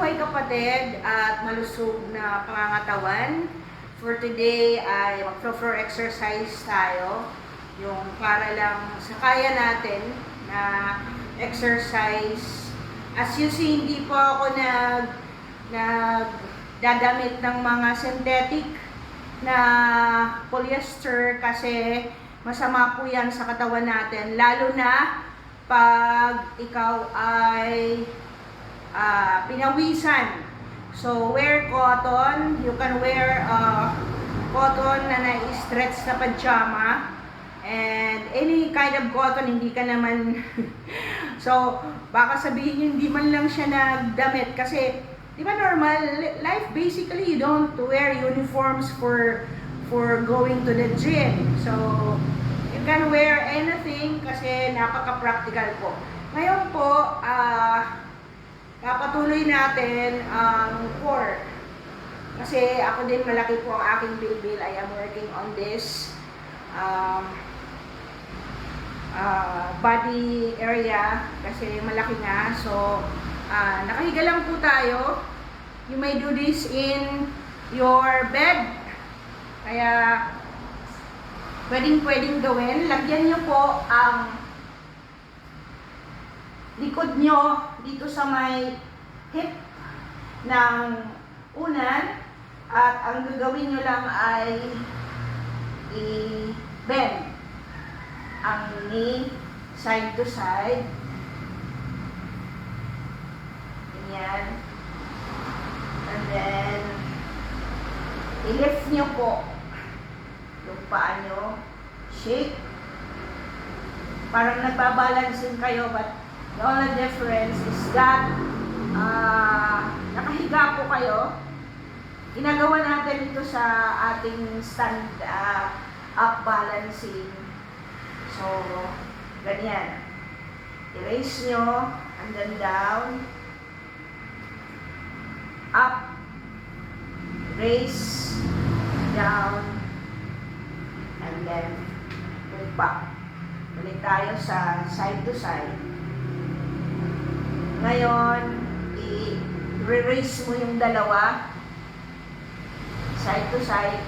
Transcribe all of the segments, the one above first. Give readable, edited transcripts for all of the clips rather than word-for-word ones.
Mabuhay kapatid at malusog na pangangatawan. For today ay mag-floor exercise tayo. Yung para lang sa kaya natin na exercise. As you see, hindi po ako nagdadamit ng mga synthetic na polyester kasi masama po yan sa katawan natin. Lalo na pag ikaw ay pinawisan. So, wear cotton. You can wear cotton na na-stretch na pajama. And any kind of cotton, hindi ka naman... So, baka sabihin nyo, hindi man lang siya nagdamit. Kasi, di ba normal, life basically, you don't wear uniforms for going to the gym. So, you can wear anything kasi napaka-practical po. Ngayon po, papatuloy natin ang core. Kasi ako din malaki po ang aking bilbil. I am working on this body area kasi malaki na. So, nakahiga lang po tayo. You may do this in your bed. Kaya, pwedeng gawin. Lagyan nyo po ang likod nyo dito sa may hip ng unan at ang gagawin nyo lang ay i-bend ang knee side to side. Ganyan. And then i-lift nyo po yung paa nyo. Shake. Parang nagbabalancing kayo but the only difference is that nakahiga po kayo. Ginagawa natin ito sa ating stand up balancing. So, ganyan. I-raise nyo and then down. Up. Raise. Down. And then move back. Balik tayo sa side to side. Ngayon, i-raise mo yung dalawa, side to side.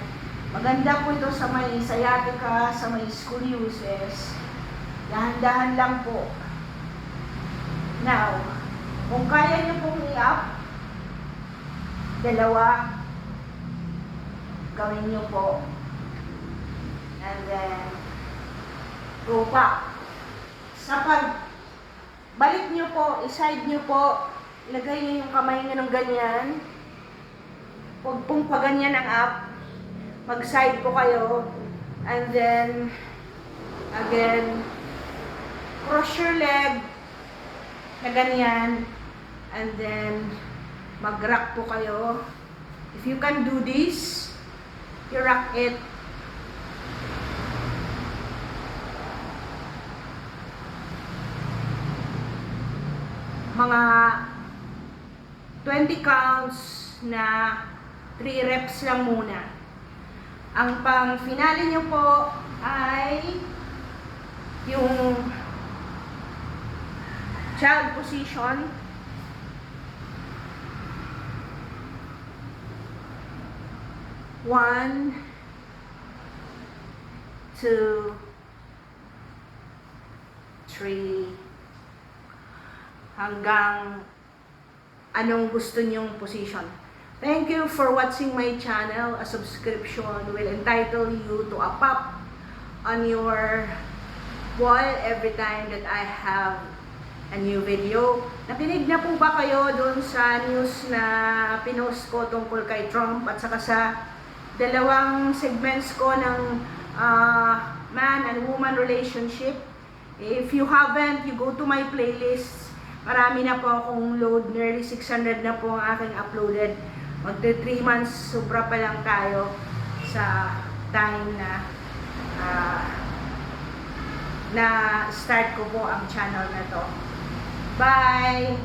Maganda po ito sa may sciatica, sa may scoliosis. Dahan-dahan lang po. Now, kung kaya nyo pong i-up, dalawa, gawin nyo po. And then, go back. Sa balik nyo po, i-side nyo po, ilagay nyo yung kamay nyo ng ganyan. Huwag pong paganyan ang up. Mag-side po kayo. And then, again, cross your leg na ganyan. And then, mag-rock po kayo. If you can do this, you rock it. Mga 20 counts na 3 reps lang muna. Ang pang-finale nyo po ay yung child position. One, two, three, hanggang anong gusto nyong position. Thank you for watching my channel. A subscription will entitle you to a pop on your wall every time that I have a new video. Nakinig na po ba kayo doon sa news na pinost ko tungkol kay Trump at saka sa dalawang segments ko ng man and woman relationship? If you haven't, you go to my playlist. Marami na po akong load, nearly 600 na po ang aking uploaded. Magte 3 months, sobra pa lang tayo sa time na start ko po ang channel na to. Bye!